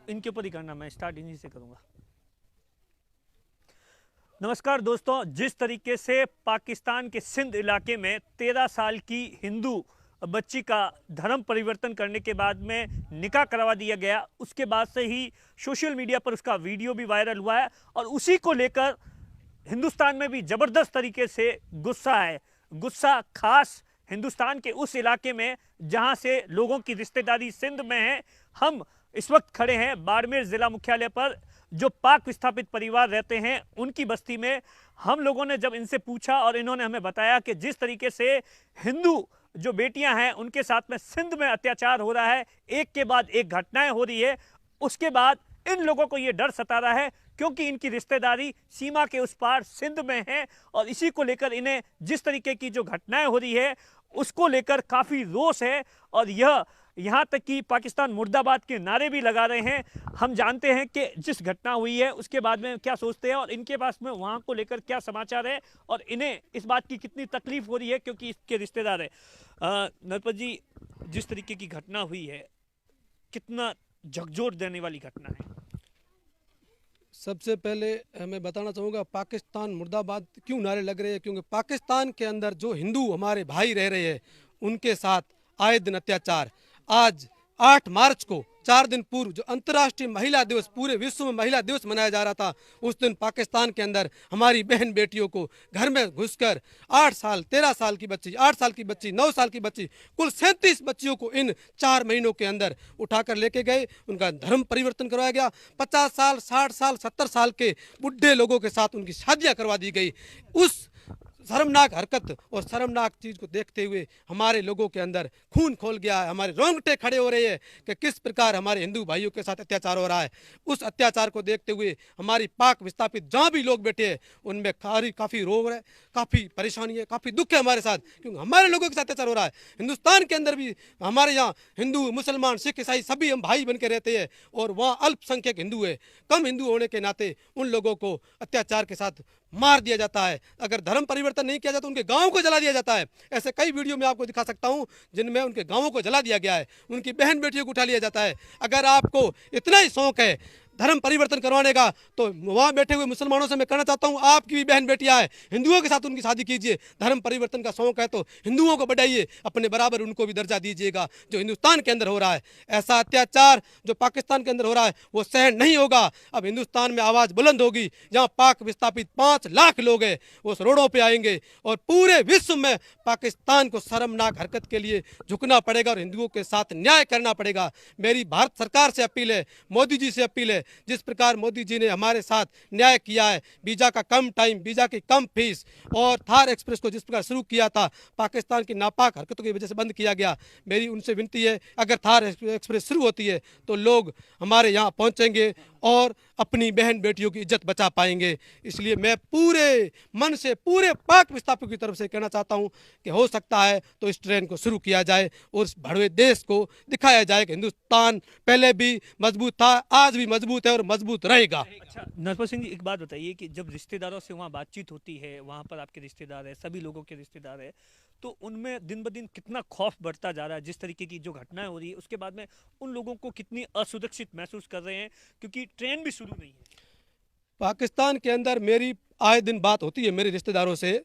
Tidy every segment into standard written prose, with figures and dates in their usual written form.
इनके ऊपर ही करना, मैं स्टार्ट इन्हीं से करूंगा। नमस्कार दोस्तों, जिस तरीके से पाकिस्तान के सिंध इलाके में 13 साल की हिंदू बच्ची का धर्म परिवर्तन करने के बाद में निकाह करवा दिया गया, उसके बाद से ही सोशल मीडिया पर उसका वीडियो भी वायरल हुआ है और उसी को लेकर हिंदुस्तान में भी जबरदस्त तरीके से गुस्सा है। गुस्सा खास हिंदुस्तान के उस इलाके में जहां से लोगों की रिश्तेदारी सिंध में है। हम इस वक्त खड़े हैं बाड़मेर जिला मुख्यालय पर, जो पाक विस्थापित परिवार रहते हैं उनकी बस्ती में। हम लोगों ने जब इनसे पूछा और इन्होंने हमें बताया कि जिस तरीके से हिंदू जो बेटियां हैं उनके साथ में सिंध में अत्याचार हो रहा है, एक के बाद एक घटनाएं हो रही है, उसके बाद इन लोगों को यह डर सता रहा है क्योंकि इनकी रिश्तेदारी सीमा के उस पार सिंध में है और इसी को लेकर इन्हें जिस तरीके की जो घटनाएं हो रही है उसको लेकर काफी रोष है और यह यहां तक कि पाकिस्तान मुर्दाबाद के नारे भी लगा रहे हैं। हम जानते हैं कि जिस घटना हुई है उसके बाद में क्या सोचते हैं और इनके पास में वहां को लेकर क्या समाचार है और इन्हें इस बात की कितनी तकलीफ हो रही है क्योंकि इसके रिश्तेदार है। नरपत जी, जिस तरीके की घटना हुई है, कितना झकझोर देने वाली घटना है। सबसे पहले मैं बताना चाहूँगा पाकिस्तान मुर्दाबाद क्यों नारे लग रहे हैं, क्योंकि पाकिस्तान के अंदर जो हिंदू हमारे भाई रह रहे हैं उनके साथ आए दिन अत्याचार। आज 8 मार्च को 4 दिन पूर्व जो अंतर्राष्ट्रीय महिला दिवस, पूरे विश्व में महिला दिवस मनाया जा रहा था, उस दिन पाकिस्तान के अंदर हमारी बहन बेटियों को घर में घुसकर 8 साल 13 साल की बच्ची, 8 साल की बच्ची, 9 साल की बच्ची, कुल 37 बच्चियों को इन 4 महीनों के अंदर उठाकर लेके गए। उनका धर्म परिवर्तन करवाया गया। 50 साल 60 साल 70 साल के बुढ़े लोगों के साथ उनकी शादियां करवा दी गई। उस शर्मनाक हरकत और शर्मनाक चीज़ को देखते हुए हमारे लोगों के अंदर खून खोल गया है। हमारे रोंगटे खड़े हो रहे हैं कि किस प्रकार हमारे हिंदू भाइयों के साथ अत्याचार हो रहा है। उस अत्याचार को देखते हुए हमारी पाक विस्थापित जहाँ भी लोग बैठे हैं उनमें काफ़ी रोग है, काफ़ी परेशानी है, काफ़ी दुख है हमारे साथ, क्योंकि हमारे लोगों के साथ अत्याचार हो रहा है। हिंदुस्तान के अंदर भी हमारे यहाँ हिंदू मुसलमान सिख ईसाई सभी हम भाई बन के रहते हैं और वहाँ अल्पसंख्यक हिंदू है। कम हिंदू होने के नाते उन लोगों को अत्याचार के साथ मार दिया जाता है। अगर धर्म परिवर्तन नहीं किया जाता उनके गांवों को जला दिया जाता है। ऐसे कई वीडियो मैं आपको दिखा सकता हूं जिनमें उनके गांवों को जला दिया गया है, उनकी बहन बेटियों को उठा लिया जाता है। अगर आपको इतना ही शौक है धर्म परिवर्तन करवाने का तो वहाँ बैठे हुए मुसलमानों से मैं कहना चाहता हूँ, आपकी भी बहन बेटियाँ हैं, हिंदुओं के साथ उनकी शादी कीजिए। धर्म परिवर्तन का शौक है तो हिंदुओं को बढ़ाइए, अपने बराबर उनको भी दर्जा दीजिएगा। जो हिंदुस्तान के अंदर हो रहा है ऐसा अत्याचार जो पाकिस्तान के अंदर हो रहा है वो सहन नहीं होगा। अब हिंदुस्तान में आवाज़ बुलंद होगी। जहाँ पाक विस्थापित 5 लाख लोग हैं वो रोडों पर आएंगे और पूरे विश्व में पाकिस्तान को शर्मनाक हरकत के लिए झुकना पड़ेगा और हिंदुओं के साथ न्याय करना पड़ेगा। मेरी भारत सरकार से अपील है, मोदी जी से अपील है, जिस प्रकार मोदी जी ने हमारे साथ न्याय किया है, वीज़ा का कम टाइम, वीज़ा की कम फीस और थार एक्सप्रेस को जिस प्रकार शुरू किया था पाकिस्तान की नापाक हरकतों की वजह से बंद किया गया। मेरी उनसे विनती है अगर थार एक्सप्रेस शुरू होती है तो लोग हमारे यहाँ पहुँचेंगे और अपनी बहन बेटियों की इज्जत बचा पाएंगे। इसलिए मैं पूरे मन से पूरे पाक विस्थापितों की तरफ से कहना चाहता हूं कि हो सकता है तो इस ट्रेन को शुरू किया जाए और इस भड़वे देश को दिखाया जाए कि हिंदुस्तान पहले भी मजबूत था, आज भी मजबूत है और मजबूत रहेगा। अच्छा नरपत सिंह जी, एक बात बताइए कि जब रिश्तेदारों से वहाँ बातचीत होती है, वहाँ पर आपके रिश्तेदार है, सभी लोगों के रिश्तेदार है, तो उनमें दिन ब दिन कितना खौफ बढ़ता जा रहा है। जिस तरीके की जो घटनाएं हो रही है उसके बाद में उन लोगों को कितनी असुरक्षित महसूस कर रहे हैं क्योंकि ट्रेन भी शुरू नहीं है। पाकिस्तान के अंदर मेरी आए दिन बात होती है मेरे रिश्तेदारों से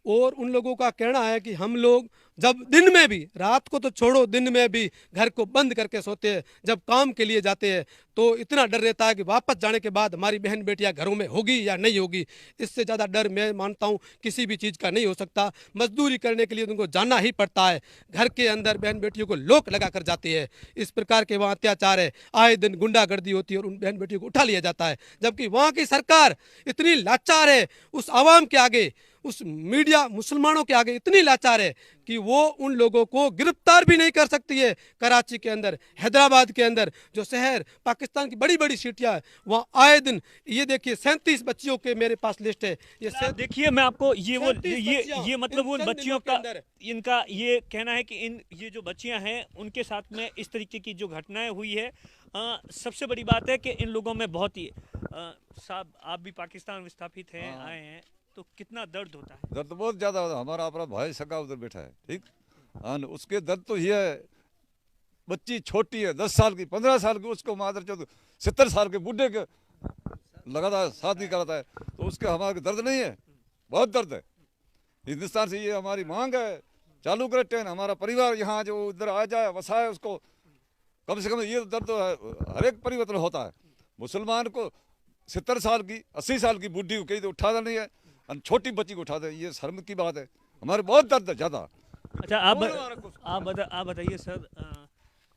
और उन लोगों का कहना है कि हम लोग जब दिन में भी, रात को तो छोड़ो, दिन में भी घर को बंद करके सोते हैं, जब काम के लिए जाते हैं तो इतना डर रहता है कि वापस जाने के बाद हमारी बहन बेटियां घरों में होगी या नहीं होगी। इससे ज़्यादा डर मैं मानता हूं किसी भी चीज़ का नहीं हो सकता। मजदूरी करने के लिए उनको जाना ही पड़ता है, घर के अंदर बहन बेटियों को लोक लगा कर जाते हैं। इस प्रकार के वहाँ अत्याचार है, आए दिन गुंडागर्दी होती है और उन बहन बेटियों को उठा लिया जाता है। जबकि वहाँ की सरकार इतनी लाचार है, उस आवाम के आगे, उस मीडिया मुसलमानों के आगे इतनी लाचार है कि वो उन लोगों को गिरफ्तार भी नहीं कर सकती है। कराची के अंदर, हैदराबाद के अंदर जो शहर पाकिस्तान की बड़ी बड़ी सिटियाँ हैं वहाँ आए दिन ये देखिए 37 बच्चियों के मेरे पास लिस्ट है। ये देखिए मैं आपको ये मतलब उन चंद बच्चियों दिनों के का अंदर इनका ये कहना है कि ये जो बच्चियां हैं उनके साथ में इस तरीके की जो घटनाएं हुई है, सबसे बड़ी बात है कि इन लोगों में बहुत ही साहब आप भी पाकिस्तान विस्थापित हैं, हाँ। आए हैं, तो कितना दर्द होता है। दर्द बहुत ज्यादा होता है। हमारा अपना भाई सगा उधर बैठा है, ठीक। हाँ, उसके दर्द तो ये है, बच्ची छोटी है 10 साल की 15 साल की, उसको मादर चौथ 70 साल के बूढ़े के लगातार शादी कराता है, तो उसके हमारे दर्द नहीं है? बहुत दर्द है। हिंदुस्तान से ये हमारी मांग है, चालू करे ट्रेन, हमारा परिवार यहाँ जो इधर आ जाए वसाए उसको, कम से कम ये दर्द तो हर एक परिवर्तन होता है। मुसलमान को 70 साल की 80 साल की बूढ़ी को कहीं तो उठाता नहीं है, और छोटी बच्ची को उठाते हैं, ये शर्म की बात है। हमारे बहुत दर्द है ज़्यादा। अच्छा आप बताइए सर,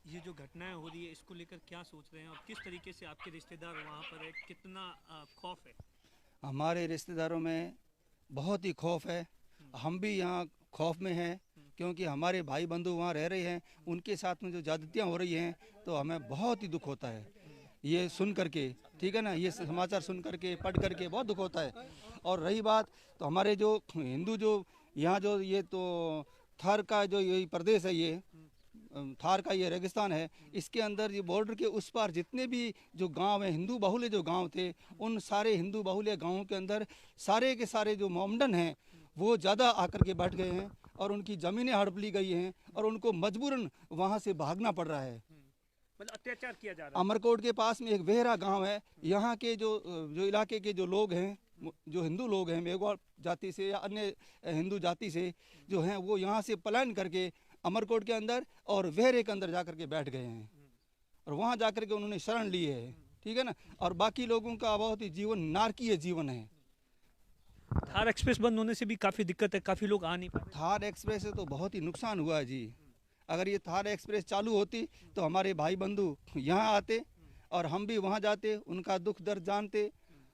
ये जो घटनाएं हो रही है इसको लेकर क्या सोच रहे हैं और किस तरीके से आपके रिश्तेदार वहाँ पर है, कितना खौफ है? हमारे रिश्तेदारों में बहुत ही खौफ है, हम भी यहाँ खौफ में हैं, क्योंकि हमारे भाई बंधु वहाँ रह रहे हैं, उनके साथ में जो ज्यादतियाँ हो रही हैं तो हमें बहुत ही दुख होता है ये सुन करके, ठीक है ना, ये समाचार सुन करके पढ़ करके बहुत दुख होता है। और रही बात तो हमारे जो हिंदू जो यहाँ जो ये तो थार का जो ये प्रदेश है, ये थार का ये रेगिस्तान है, इसके अंदर ये बॉर्डर के उस पार जितने भी जो गांव हैं, हिंदू बाहुल्य जो गांव थे, उन सारे हिंदू बाहुल्य गांवों के अंदर सारे के सारे जो मोमडन हैं वो ज़्यादा आकर के बैठ गए हैं और उनकी ज़मीनें हड़प ली गई हैं और उनको मजबूरन वहाँ से भागना पड़ रहा है। मतलब अत्याचार किया जा रहा है। अमरकोट के पास में एक वेहरा गांव है, यहाँ के जो इलाके के जो लोग हैं, जो हिंदू लोग हैं मेघवाल जाति से या अन्य हिंदू जाति से जो हैं, वो यहाँ से पलायन करके अमरकोट के अंदर और वेहरे के अंदर जाकर के बैठ गए हैं और वहाँ जाकर के उन्होंने शरण ली है, ठीक है ना। और बाकी लोगों का बहुत ही जीवन नारकीय जीवन है। थार एक्सप्रेस बंद होने से भी काफ़ी दिक्कत है, काफ़ी लोग आ नहीं पाते। थार एक्सप्रेस से तो बहुत ही नुकसान हुआ है जी। अगर ये थार एक्सप्रेस चालू होती तो हमारे भाई बंधु यहाँ आते और हम भी वहाँ जाते, उनका दुख दर्द जानते,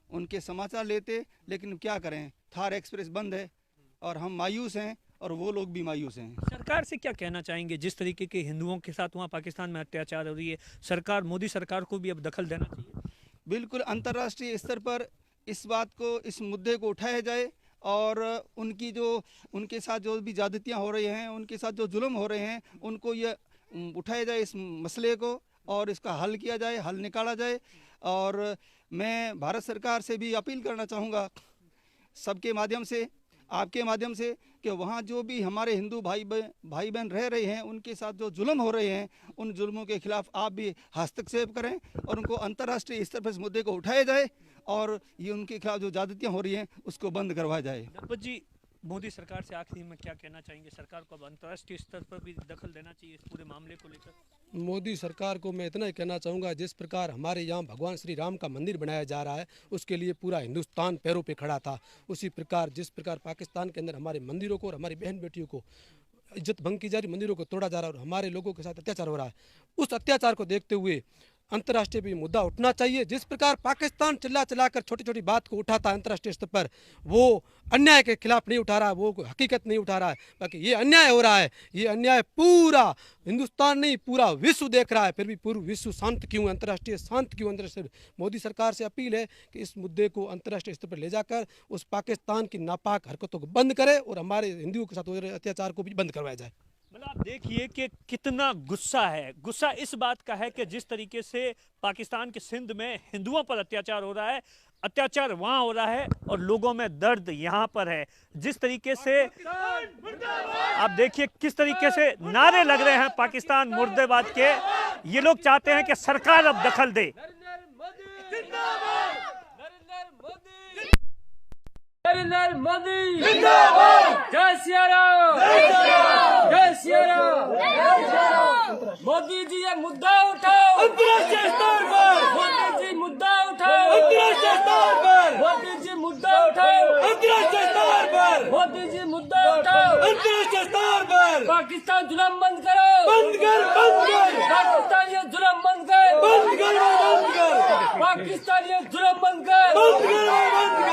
उनके समाचार लेते, लेकिन क्या करें, थार एक्सप्रेस बंद है और हम मायूस हैं और वो लोग भी मायूस हैं। सरकार से क्या कहना चाहेंगे? जिस तरीके के हिंदुओं के साथ वहाँ पाकिस्तान में अत्याचार हो रही है, सरकार, मोदी सरकार को भी अब दखल देना चाहिए। बिल्कुल अंतर्राष्ट्रीय स्तर पर इस बात को, इस मुद्दे को उठाया जाए और उनकी जो उनके साथ जो भी ज्यादतियाँ हो रही हैं, उनके साथ जो जुल्म हो रहे हैं, उनको ये उठाया जाए इस मसले को और इसका हल किया जाए, हल निकाला जाए। और मैं भारत सरकार से भी अपील करना चाहूँगा सबके माध्यम से, आपके माध्यम से, कि वहाँ जो भी हमारे हिंदू भाई बहन रह रहे हैं, उनके साथ जो जुल्म हो रहे हैं, उन जुल्मों के खिलाफ आप भी हस्तक्षेप करें और उनको अंतर्राष्ट्रीय स्तर पर इस मुद्दे को उठाया जाए और ये उनके खिलाफ जो ज्यादतियाँ हो रही हैं उसको बंद करवाया जाए। दलपत जी, मोदी सरकार से आखिरी में क्या कहना चाहेंगे? सरकार को अब अंतर्राष्ट्रीय स्तर पर भी दखल देना चाहिए इस पूरे मामले को लेकर। मोदी सरकार को मैं इतना ही कहना चाहूँगा, जिस प्रकार हमारे यहाँ भगवान श्री राम का मंदिर बनाया जा रहा है, उसके लिए पूरा हिंदुस्तान पैरों पे खड़ा था, उसी प्रकार जिस प्रकार पाकिस्तान के अंदर हमारे मंदिरों को और हमारी बहन बेटियों को इज्जत भंग की जा रही, मंदिरों को तोड़ा जा रहा है और हमारे लोगों के साथ अत्याचार हो रहा है, उस अत्याचार को देखते हुए अंतर्राष्ट्रीय भी मुद्दा उठना चाहिए। जिस प्रकार पाकिस्तान चिल्ला चिल्लाकर छोटी छोटी बात को उठाता है अंतर्राष्ट्रीय स्तर पर, वो अन्याय के खिलाफ नहीं उठा रहा है, वो हकीकत नहीं उठा रहा है, बाकी ये अन्याय हो रहा है। ये अन्याय पूरा हिंदुस्तान नहीं, पूरा विश्व देख रहा है, फिर भी पूरा विश्व शांत क्यों, अंतर्राष्ट्रीय शांत क्यों? अंतर्राष्ट्रीय मोदी सरकार से अपील है कि इस मुद्दे को अंतर्राष्ट्रीय स्तर पर ले जाकर उस पाकिस्तान की नापाक हरकतों को बंद करे और हमारे हिंदुओं के साथ हो रहे अत्याचार को भी बंद करवाया जाए। मतलब आप देखिए कि कितना गुस्सा है। गुस्सा इस बात का है कि जिस तरीके से पाकिस्तान के सिंध में हिंदुओं पर अत्याचार हो रहा है, अत्याचार वहां हो रहा है और लोगों में दर्द यहां पर है। जिस तरीके से आप देखिए किस तरीके से नारे लग रहे हैं पाकिस्तान मुर्दाबाद के, ये लोग चाहते हैं कि सरकार अब दखल दे। नरेंद्र मोदी जिंदाबाद, जय सिया राम, जय सिया राम। मोदी जी ये मुद्दा उठाओ अंतर्राष्ट्रीय स्तर पर, मोदी जी मुद्दा उठाओ अंतर्राष्ट्रीय स्तर पर, मोदी जी मुद्दा उठाओ अंतर्राष्ट्रीय स्तर पर, मोदी जी मुद्दा उठाओ अंतर्राष्ट्रीय स्तर पर। पाकिस्तान जुल्म बंद करो, बंद कर, बंद कर। पाकिस्तान ये जुल्म बंद कर, बंद कर, बंद कर। पाकिस्तान ये जुल्म बंद कर, बंद कर, बंद कर।